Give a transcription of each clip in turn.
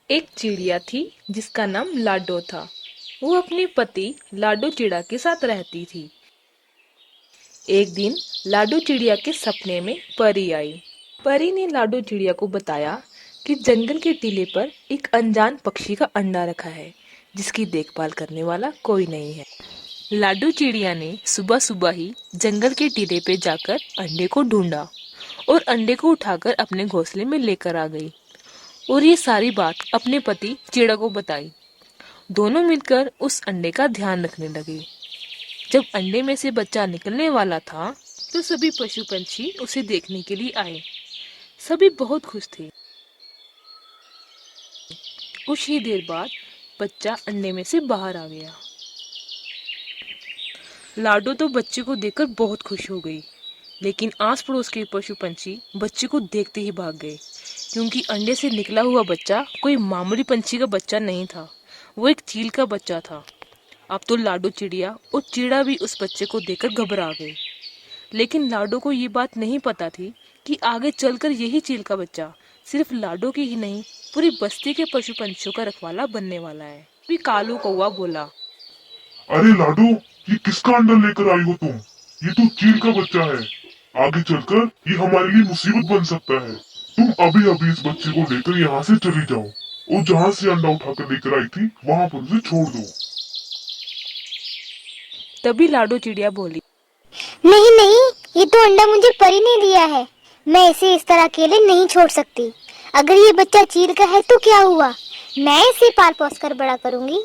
एक चिड़िया थी जिसका नाम लाडो था। वो अपने पति लाडो चिड़ा के साथ रहती थी। एक दिन लाडो चिड़िया के सपने में परी आई। परी ने लाडो चिड़िया को बताया कि जंगल के टीले पर एक अनजान पक्षी का अंडा रखा है जिसकी देखभाल करने वाला कोई नहीं है। लाडो चिड़िया ने सुबह सुबह ही जंगल के टीले पे जाकर अंडे को ढूंढा और अंडे को उठाकर अपने घोंसले में लेकर आ गई और ये सारी बात अपने पति चिड़ा को बताई। दोनों मिलकर उस अंडे का ध्यान रखने लगे। जब अंडे में से बच्चा निकलने वाला था तो सभी पशु पंछी उसे देखने के लिए आए। सभी बहुत खुश थे। कुछ ही देर बाद बच्चा अंडे में से बाहर आ गया। लाडो तो बच्चे को देखकर बहुत खुश हो गई, लेकिन आस पड़ोस के पशु पंछी बच्चे को देखते ही भाग गए, क्योंकि अंडे से निकला हुआ बच्चा कोई मामूली पंछी का बच्चा नहीं था, वो एक चील का बच्चा था। अब तो लाडो चिड़िया और चिड़ा भी उस बच्चे को देखकर घबरा गए, लेकिन लाडो को ये बात नहीं पता थी कि आगे चलकर यही चील का बच्चा सिर्फ लाडो की ही नहीं, पूरी बस्ती के पशु पंछियों का रखवाला बनने वाला है। भी कालू कौवा बोला, अरे लाडो, ये किसका अंडा लेकर आई हो तुम? ये तो चील का बच्चा है। आगे चलकर ये हमारे लिए मुसीबत बन सकता है। तुम अभी अभी इस बच्चे को लेकर यहाँ से चली जाओ और जहाँ से अंडा उठाकर लेकर आई थी वहाँ पर उसे छोड़ दो। तभी लाडो चिड़िया बोली, नहीं नहीं, ये तो अंडा मुझे परी ने दिया है। मैं इसे इस तरह अकेले नहीं छोड़ सकती। अगर ये बच्चा चील का है तो क्या हुआ, मैं इसे पाल पोस कर बड़ा करूंगी।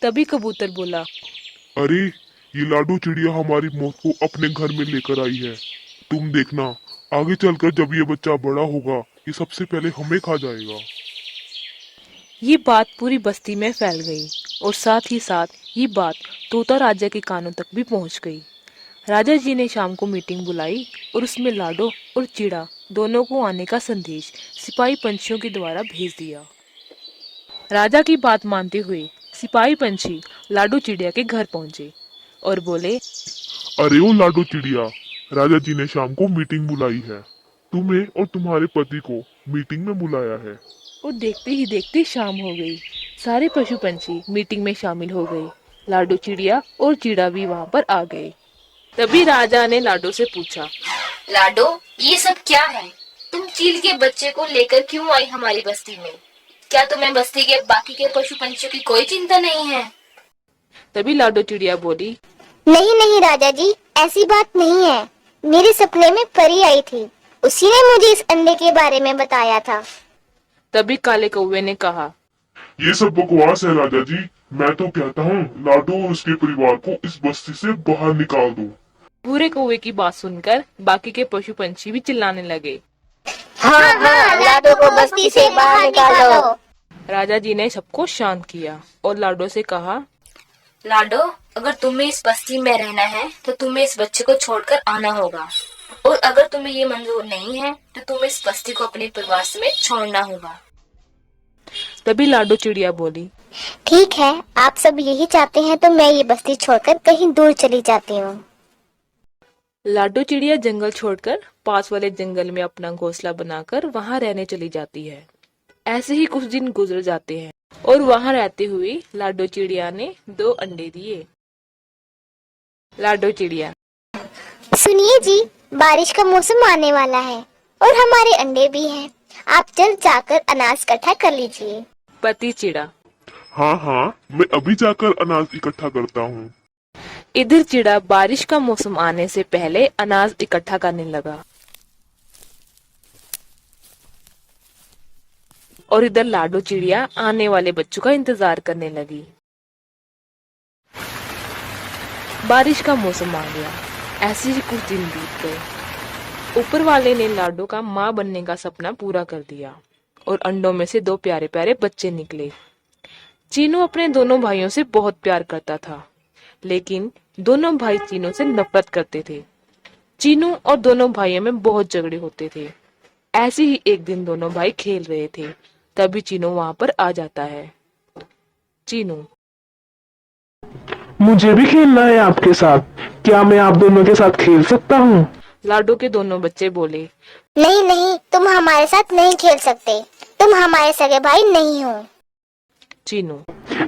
तभी कबूतर बोला, अरे, ये लाडो चिड़िया हमारी मौत को अपने घर में लेकर आई है। तुम देखना, आगे चलकर जब ये बच्चा बड़ा होगा ये सबसे पहले हमें खा जाएगा। ये बात पूरी बस्ती में फैल गई और साथ ही साथ ये बात तोता राजा के कानों तक भी पहुंच गई। राजा जी ने शाम को मीटिंग बुलाई और उसमें लाडो और चिड़ा दोनों को आने का संदेश सिपाही पंछियों के द्वारा भेज दिया। राजा की बात मानते हुए सिपाही पंछी लाडो चिड़िया के घर पहुंचे और बोले, अरे ओ लाडो चिड़िया, राजा जी ने शाम को मीटिंग बुलाई है। तुम्हें और तुम्हारे पति को मीटिंग में बुलाया है। और देखते ही देखते शाम हो गई। सारे पशु पंछी मीटिंग में शामिल हो गए। लाडो चिड़िया और चिड़ा भी वहां पर आ गए। तभी राजा ने लाडो से पूछा, लाडो, ये सब क्या है? तुम चील के बच्चे को लेकर क्यों आई हमारी बस्ती में? क्या तुम्हें बस्ती के बाकी के पशु पंछियों की कोई चिंता नहीं है? तभी लाडो चिड़िया बोली, नहीं नहीं राजा जी, ऐसी बात नहीं है। मेरे सपने में परी आई थी, उसी ने मुझे इस अंडे के बारे में बताया था। तभी काले कौवे ने कहा, ये सब बकवास है राजा जी। मैं तो कहता हूँ लाडो और उसके परिवार को इस बस्ती से बाहर निकाल दो। पूरे कौवे की बात सुनकर बाकी के पशु पंछी भी चिल्लाने लगे। हाँ हाँ, लाडो को बस्ती से बाहर निकालो। राजा जी ने सबको शांत किया और लाडो से कहा, लाडो, अगर तुम्हें इस बस्ती में रहना है तो तुम्हें इस बच्चे को छोड़कर आना होगा, और अगर तुम्हें ये मंजूर नहीं है तो तुम्हें इस बस्ती को अपने परिवार समेत छोड़ना होगा। तभी लाडो चिड़िया बोली, ठीक है, आप सब यही चाहते हैं तो मैं ये बस्ती छोड़कर कहीं दूर चली जाती हूँ। लाडो चिड़िया जंगल छोड़कर पास वाले जंगल में अपना घोंसला बनाकर वहां रहने चली जाती है। ऐसे ही कुछ दिन गुजर जाते हैं और वहां रहते हुए लाडो चिड़िया ने 2 अंडे दिए। लाडो चिड़िया, सुनिए जी, बारिश का मौसम आने वाला है और हमारे अंडे भी हैं। आप जल्द जाकर अनाज इकट्ठा कर लीजिए। पति चिड़ा, हाँ हाँ, मैं अभी जाकर अनाज इकट्ठा करता हूँ। इधर चिड़ा बारिश का मौसम आने से पहले अनाज इकट्ठा करने लगा और इधर लाडो चिड़िया आने वाले बच्चों का इंतजार करने लगी। बारिश का मौसम आ गया। ऐसे ही कुछ दिन बीत गए। ऊपर वाले ने लाडो का माँ बनने का सपना पूरा कर दिया और अंडों में से 2 प्यारे प्यारे बच्चे निकले। चीनू अपने दोनों भाइयों से बहुत प्यार करता था, लेकिन दोनों भाई चीनू से नफरत करते थे। चीनू और दोनों भाइयों में बहुत झगड़े होते थे। ऐसे ही एक दिन दोनों भाई खेल रहे थे, तभी चीनू वहां पर आ जाता है। चीनू, मुझे भी खेलना है आपके साथ। क्या मैं आप दोनों के साथ खेल सकता हूँ? लाडो के दोनों बच्चे बोले, नहीं नहीं, तुम हमारे साथ नहीं खेल सकते। तुम हमारे सगे भाई नहीं हो। चीनू,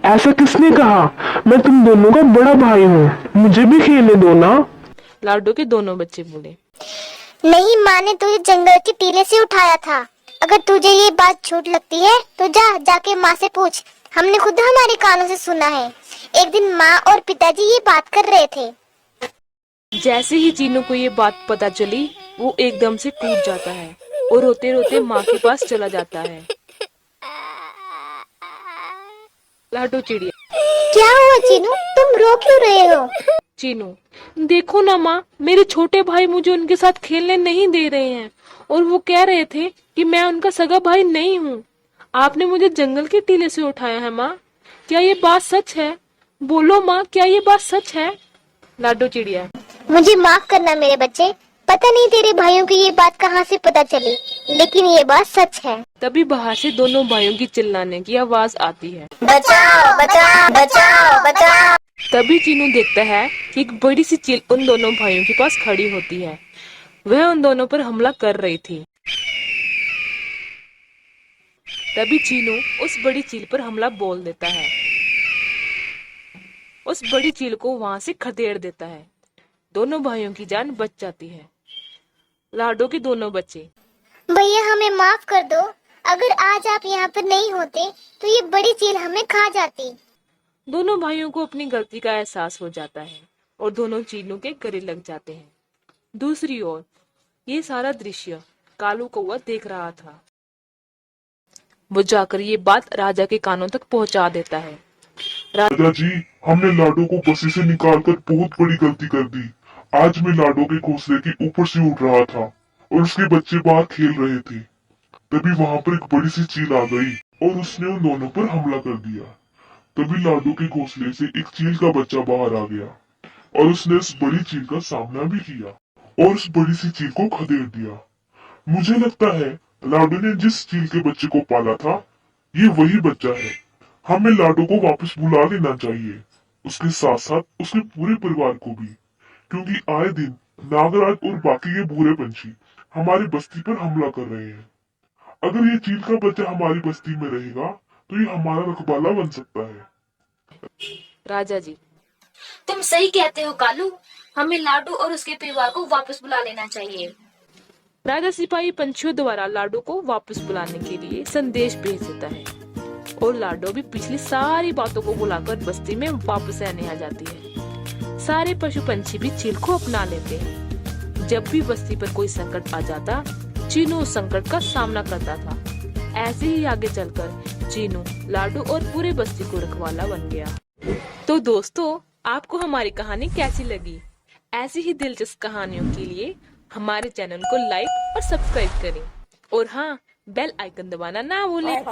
ऐसा किसने कहा? मैं तुम दोनों का बड़ा भाई हूँ, मुझे भी खेलने दो ना। लाडो के दोनों बच्चे बोले। नहीं, माँ ने तुझे जंगल के टीले से उठाया था। अगर तुझे ये बात झूठ लगती है तो जाके माँ से पूछ। हमने खुद हमारे कानों से सुना है। एक दिन माँ और पिताजी ये बात कर रहे थे। जैसे ही चीनू को ये बात पता चली, वो एकदम से टूट जाता है और रोते रोते माँ के पास चला जाता है। लाडो चिड़िया। क्या हुआ चीनू, तुम रो क्यों रहे हो? चीनू, देखो ना माँ, मेरे छोटे भाई मुझे उनके साथ खेलने नहीं दे रहे हैं और वो कह रहे थे कि मैं उनका सगा भाई नहीं हूँ। आपने मुझे जंगल के टीले से उठाया है माँ, क्या ये बात सच है? बोलो माँ, क्या ये बात सच है? लाडो चिड़िया। मुझे माफ करना मेरे बच्चे, पता नहीं तेरे भाइयों की ये बात कहाँ से पता चली, लेकिन ये बात सच है। तभी बाहर से दोनों भाइयों की चिल्लाने की आवाज आती है। बचाओ बचाओ बचाओ बचाओ। तभी चीनू देखता है कि एक बड़ी सी चील उन दोनों भाइयों के पास खड़ी होती है। वह उन दोनों पर हमला कर रही थी। तभी चीनू उस बड़ी चील पर हमला बोल देता है। उस बड़ी चील को वहां से खदेड़ देता है। दोनों भाइयों की जान बच जाती है। लाडो के दोनों बच्चे। भैया हमें माफ कर दो, अगर आज आप यहाँ पर नहीं होते तो ये बड़ी चील हमें खा जाती। दोनों भाइयों को अपनी गलती का एहसास हो जाता है और दोनों चीनू के गले लग जाते हैं। दूसरी ओर ये सारा दृश्य कालू कौवा देख रहा था। वो जाकर ये बात राजा के कानों तक पहुंचा देता है। राजा जी, हमने लाडो को बसी से निकालकर बहुत बड़ी गलती कर दी। आज मैं लाडो के घोंसले के ऊपर से उड़ रहा था और उसके बच्चे बाहर खेल रहे थे। तभी वहां पर एक बड़ी सी चील आ गई और उसने उन दोनों पर हमला कर दिया। तभी लाडो के घोंसले से एक चील का बच्चा बाहर आ गया और उसने उस बड़ी चील का सामना भी किया और उस बड़ी सी चील को खदेड़ दिया। मुझे लगता है लाडो ने जिस चील के बच्चे को पाला था, ये वही बच्चा है। हमें लाडो को वापस बुला लेना चाहिए, उसके साथ साथ उसके पूरे परिवार को भी, क्योंकि आए दिन नागराज और बाकी ये बुरे पंछी हमारी बस्ती पर हमला कर रहे हैं। अगर ये चील का बच्चा हमारी बस्ती में रहेगा तो ये हमारा रखवाला बन सकता है। राजा जी। तुम सही कहते हो कालू, हमें लाडू और उसके परिवार को वापस बुला लेना चाहिए। राजा सिपाही पंछियों द्वारा लाडो को वापस बुलाने के लिए संदेश भेज देता है और लाडो भी पिछली सारी बातों को बुलाकर बस्ती में वापस रहने आ जाती है। सारे पशु पंछी भी चील को अपना लेते हैं। जब भी बस्ती पर कोई संकट आ जाता, चीनू उस संकट का सामना करता था। ऐसे ही आगे चलकर चीनू लाडो और पूरे बस्ती को रखवाला बन गया। तो दोस्तों, आपको हमारी कहानी कैसी लगी? ऐसी ही दिलचस्प कहानियों के लिए हमारे चैनल को लाइक और सब्सक्राइब करें और हाँ, बेल आइकन दबाना ना भूलें।